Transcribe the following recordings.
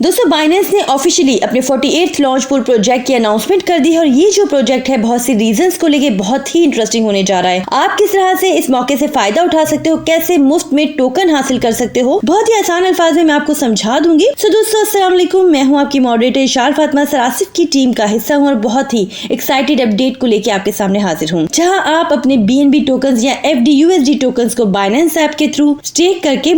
दोस्तों बाइनेंस ने ऑफिशियली अपने 48th लॉन्च पूल प्रोजेक्ट की अनाउंसमेंट कर दी है और ये जो प्रोजेक्ट है बहुत सी रीजंस को लेके बहुत ही इंटरेस्टिंग होने जा रहा है। आप किस तरह से इस मौके से फायदा उठा सकते हो, कैसे मुफ्त में टोकन हासिल कर सकते हो, बहुत ही आसान अल्फाज में मैं आपको समझा दूंगी। सो दोस्तों अस्सलाम वालेकुम, मैं हूँ आपकी मॉडरेटर इशार फातिमा सरासिफ की टीम का हिस्सा हूँ और बहुत ही एक्साइटेड अपडेट को लेके आपके सामने हाजिर हूँ, जहाँ आप अपने BNB टोकन या FDUSD टोकन को बाइनेंस ऐप के थ्रू स्टेक करके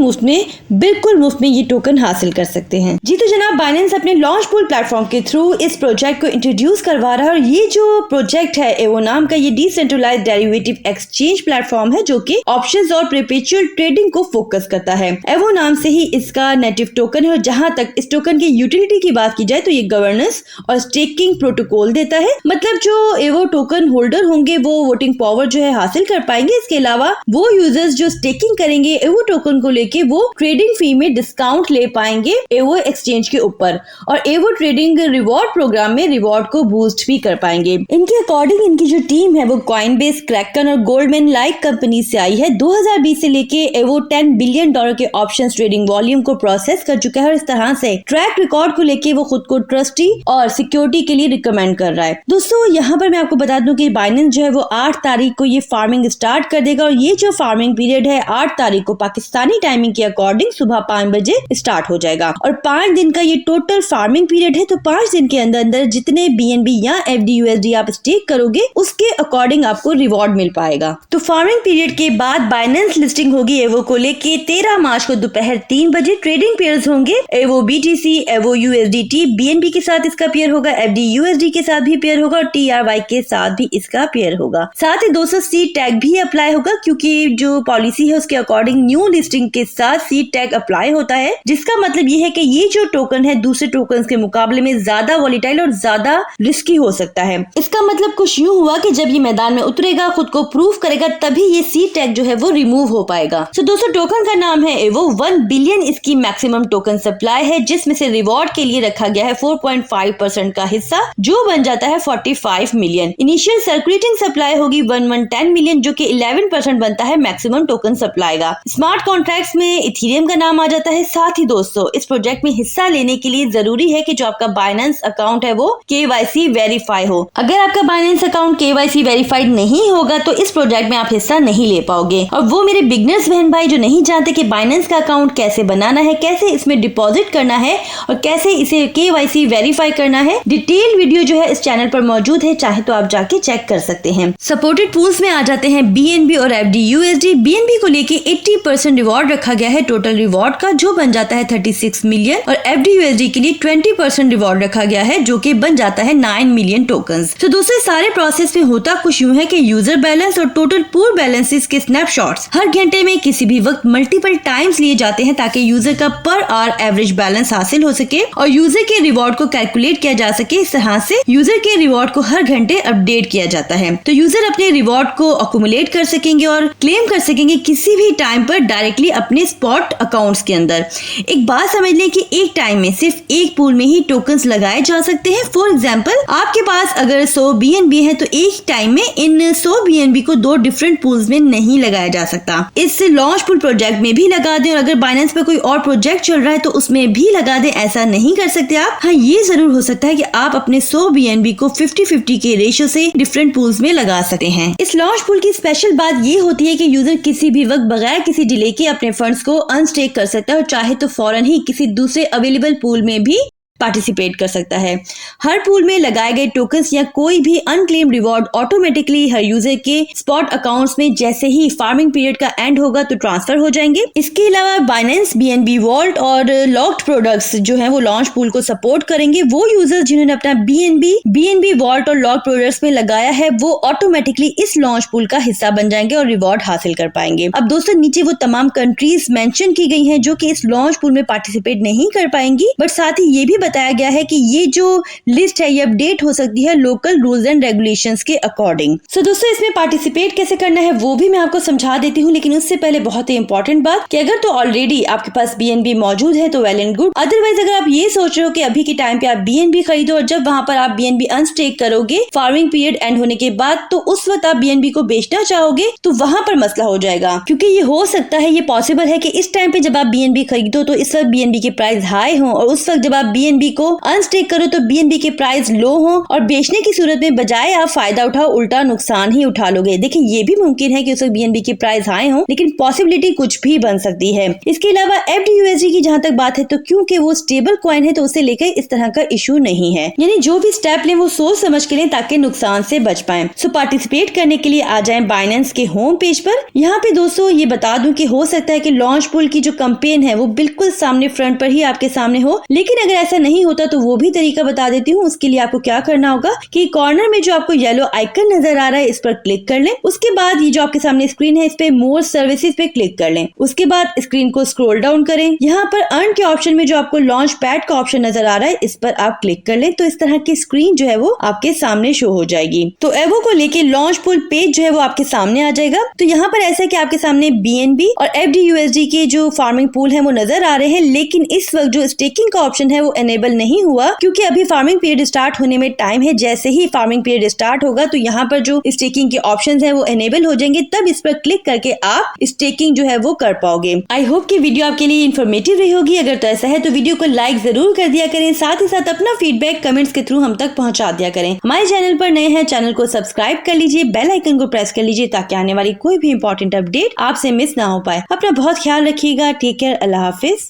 बिल्कुल मुफ्त में ये टोकन हासिल कर सकते हैं। जी तो जनाब, बाइनेंस अपने लॉन्च पूल प्लेटफॉर्म के थ्रू इस प्रोजेक्ट को इंट्रोड्यूस करवा रहा है और ये जो प्रोजेक्ट है एवो नाम का, ये डिसेंट्रलाइज्ड डेरिवेटिव एक्सचेंज प्लेटफॉर्म है जो कि ऑप्शंस और परपेचुअल ट्रेडिंग को फोकस करता है। एवो नाम से ही इसका नेटिव टोकन है और जहां तक इस टोकन की यूटिलिटी की बात की जाए तो ये गवर्नेंस और स्टेकिंग प्रोटोकॉल देता है। मतलब जो एवो टोकन होल्डर होंगे वो वोटिंग पावर जो है हासिल कर पाएंगे। इसके अलावा वो यूजर्स जो स्टेकिंग करेंगे एवो टोकन को लेके वो ट्रेडिंग फी में डिस्काउंट ले पाएंगे एवो एक्सचेंज के ऊपर और एवो ट्रेडिंग रिवॉर्ड प्रोग्राम में रिवॉर्ड को बूस्ट भी कर पाएंगे। इनके अकॉर्डिंग इनकी जो टीम है वो कॉइनबेस, क्रैकन और गोल्डमैन लाइक कंपनी से आई है। 2020 से लेके एवो $10 बिलियन के ऑप्शंस ट्रेडिंग वॉल्यूम को प्रोसेस कर चुका है और इस तरह से ट्रैक रिकॉर्ड को लेके वो खुद को ट्रस्टी और सिक्योरिटी के लिए रिकमेंड कर रहा है। दोस्तों यहाँ पर मैं आपको बता दूं कि बाइनेंस जो है वो 8 तारीख को ये फार्मिंग स्टार्ट कर देगा और ये जो फार्मिंग पीरियड है 8 तारीख को पाकिस्तानी टाइमिंग के अकॉर्डिंग सुबह 5 बजे स्टार्ट हो जाएगा और 5 दिन का ये टोटल फार्मिंग पीरियड है। तो 5 दिन के अंदर अंदर जितने BNB या FDUSD आप स्टेक करोगे उसके अकॉर्डिंग आपको रिवॉर्ड मिल पाएगा। तो फार्मिंग पीरियड के बाद बाइनेंस लिस्टिंग होगी एवो को लेके 13 मार्च को दोपहर 3 बजे। ट्रेडिंग पेयर्स होंगे एवो BTC, एवो USDT, BNB के साथ इसका पेयर होगा, FDUSD के साथ भी पेयर होगा और TRY के साथ भी इसका पेयर होगा। साथ ही 200 सीड टैग भी अप्लाई होगा क्योंकि जो पॉलिसी है उसके अकॉर्डिंग न्यू लिस्टिंग के साथ सीड टैग अप्लाई होता है, जिसका मतलब ये है कि ये जो टोकन है दूसरे टोकन के मुकाबले में ज्यादा वॉलेटाइल और ज्यादा रिस्की हो सकता है। इसका मतलब कुछ यूं हुआ कि जब ये मैदान में उतरेगा, खुद को प्रूव करेगा, तभी ये सीड टैग जो है वो रिमूव हो पाएगा। तो दोस्तों टोकन का नाम है एवो। 1 बिलियन इसकी मैक्सिमम टोकन सप्लाई है, जिसमें से रिवॉर्ड के लिए रखा गया है 4.5% का हिस्सा जो बन जाता है 45 मिलियन। इनिशियल सर्कुलेटिंग सप्लाई होगी 1110 मिलियन जो कि 11% बनता है मैक्सिमम टोकन सप्लाई का। स्मार्ट कॉन्ट्रैक्ट्स में इथेरियम का नाम आ जाता है। साथ ही दोस्तों इस प्रोजेक्ट में हिस्सा लेने के लिए जरूरी है कि जो आपका बाइनेंस अकाउंट है वो KYC वेरीफाई हो। अगर आपका बाइनेंस अकाउंट KYC वेरीफाइड नहीं होगा तो इस प्रोजेक्ट में आप हिस्सा नहीं ले पाओगे। और वो मेरे बिगनर्स बहन भाई जो नहीं जानते कि बाइनेंस का अकाउंट कैसे बनाना है, कैसे इसमें डिपॉजिट करना है और कैसे इसे KYC वेरीफाई करना है, डिटेल वीडियो जो है इस चैनल पर मौजूद है, चाहे तो आप जाके चेक कर सकते हैं। सपोर्टेड पूल्स में आ जाते हैं BNB और FDUSD। BNB को लेके 80% रिवॉर्ड रखा गया है टोटल रिवॉर्ड का जो बन जाता है 36 मिलियन और FDUSD के लिए 20% रिवॉर्ड रखा गया है जो कि बन जाता है 9 मिलियन टोकन्स। तो दोस्तों सारे प्रोसेस में होता कुछ यूं है कि यूजर बैलेंस और टोटल पूल बैलेंसेस के स्नैपशॉट्स हर घंटे में किसी भी वक्त मल्टीपल टाइम्स लिए जाते हैं ताकि यूजर का पर आवर एवरेज बैलेंस हासिल हो सके और यूजर के रिवॉर्ड को कैलकुलेट किया जा सके। इस तरह से यूजर के रिवॉर्ड को हर घंटे अपडेट किया जाता है तो यूजर अपने रिवॉर्ड को अक्यूमुलेट कर सकेंगे और क्लेम कर सकेंगे किसी भी टाइम पर डायरेक्टली अपने स्पॉट अकाउंट्स के अंदर। एक बात समझ लें कि एक टाइम में सिर्फ एक पूल में ही टोकन्स लगाए जा सकते हैं। फॉर एग्जांपल आपके पास अगर 100 BNB है तो एक टाइम में इन 100 BNB को 2 डिफरेंट पूल्स में नहीं लगाया जा सकता। इस लॉन्च पूल प्रोजेक्ट में भी लगा दें और अगर बाइनेंस पे कोई और प्रोजेक्ट चल रहा है तो उसमें भी लगा दें, ऐसा नहीं कर सकते आप। हाँ ये जरूर हो सकता है कि आप अपने 100 BNB को 50-50 के रेशियो से डिफरेंट पूल्स में लगा सकते हैं। इस लॉन्च पूल की स्पेशल बात ये होती है कि यूजर किसी भी वक्त बगैर किसी डिले के अपने फंड्स को अनस्टेक कर सकता है और चाहे तो फौरन ही किसी दूसरे अवेलेबल पूल में भी पार्टिसिपेट कर सकता है। हर पूल में लगाए गए टोकन्स या कोई भी अनक्लेम रिवॉर्ड ऑटोमेटिकली हर यूजर के स्पॉट अकाउंट्स में जैसे ही फार्मिंग पीरियड का एंड होगा तो ट्रांसफर हो जाएंगे। इसके अलावा बाइनेंस BNB वॉल्ट और लॉक्ड प्रोडक्ट्स जो हैं वो लॉन्च पूल को सपोर्ट करेंगे। वो यूजर्स जिन्होंने अपना BNB वॉल्ट और लॉक्ड प्रोडक्ट्स में लगाया है वो ऑटोमेटिकली इस लॉन्च पूल का हिस्सा बन जाएंगे और रिवॉर्ड हासिल कर पाएंगे। अब दोस्तों नीचे वो तमाम कंट्रीज मेंशन की गई हैं जो कि इस लॉन्च पूल में पार्टिसिपेट नहीं कर पाएंगी, बट साथ ही ये भी बताया गया है कि ये जो लिस्ट है ये अपडेट हो सकती है लोकल रूल्स एंड रेगुलेशंस के अकॉर्डिंग। सो दोस्तों, इसमें पार्टिसिपेट कैसे करना है वो भी मैं आपको समझा देती हूँ, लेकिन उससे पहले बहुत ही इंपॉर्टेंट बात कि अगर तो ऑलरेडी आपके पास BNB मौजूद है तो वेल एंड गुड। अदरवाइज अगर आप ये सोच रहे हो कि अभी के टाइम पे आप BNB खरीदो और जब वहां पर आप BNB अनस्टेक करोगे फार्मिंग पीरियड एंड होने के बाद, तो उस वक्त आप BNB को बेचना चाहोगे तो वहां पर मसला हो जाएगा। क्योंकि ये हो सकता है, ये पॉसिबल है कि इस टाइम पे जब आप BNB खरीदो तो इस वक्त BNB के प्राइस हाई हो और उस वक्त जब आप BNB को अनस्टेक करो तो BNB के प्राइस लो हो और बेचने की सूरत में बजाय आप फायदा उठाओ उल्टा नुकसान ही उठा लोगे। देखिए, ये भी मुमकिन है कि उस वक्त BNB के प्राइस हाई हो, लेकिन पॉसिबिलिटी कुछ भी बन सकती है। इसके अलावा FDUSD की जहां तक बात है तो क्योंकि वो स्टेबल कॉइन है तो उसे लेकर इस तरह का इशू नहीं है, यानी जो भी स्टेप लें वो सोच समझ के लें ताकि नुकसान से बच पाए। सो पार्टिसिपेट करने के लिए आ जाएं बाइनेंस के होम पेज पर। यहाँ पे दोस्तों ये बता दूं कि हो सकता है कि लॉन्च पूल की जो कैंपेन है वो बिल्कुल सामने फ्रंट पर ही आपके सामने हो, लेकिन अगर ऐसा नहीं होता तो वो भी तरीका बता देती हूँ। उसके लिए आपको क्या करना होगा कि कॉर्नर में जो आपको येलो आइकन नजर आ रहा है इस पर क्लिक कर लें। उसके बाद ये जो आपके सामने स्क्रीन है इस पे मोर सर्विसेज पे क्लिक कर लें। उसके बाद स्क्रीन को स्क्रॉल डाउन करें। यहाँ पर अर्न के ऑप्शन में जो आपको लॉन्च पैड का ऑप्शन नजर आ रहा है इस पर आप क्लिक कर लें, तो इस तरह की स्क्रीन जो है वो आपके सामने शो हो जाएगी। तो एवो को लेके लॉन्च पूल पेज जो है वो आपके सामने आ जाएगा। तो यहाँ पर ऐसा है कि आपके सामने BNB और FDUSD के जो फार्मिंग पूल है वो नजर आ रहे हैं, लेकिन इस वक्त जो स्टेकिंग का ऑप्शन है वो एनेबल नहीं हुआ क्योंकि अभी फार्मिंग पीरियड स्टार्ट होने में टाइम है। जैसे ही फार्मिंग पीरियड स्टार्ट होगा तो यहाँ पर जो स्टेकिंग के ऑप्शंस हैं वो एनेबल हो जाएंगे, तब इस पर क्लिक करके आप स्टेकिंग जो है वो कर पाओगे। आई होप कि वीडियो आपके लिए इन्फॉर्मेटिव रही होगी। अगर तो ऐसा है तो वीडियो को लाइक जरूर कर दिया करें, साथ ही साथ अपना फीडबैक कमेंट्स के थ्रू हम तक पहुंचा दिया करें। हमारे चैनल पर नए हैं, चैनल को सब्सक्राइब कर लीजिए, बेल आइकन को प्रेस कर लीजिए ताकि आने वाली कोई भी इंपॉर्टेंट अपडेट आपसे मिस ना हो पाए। अपना बहुत ख्याल रखिएगा। Take care. अल्लाह हाफिज।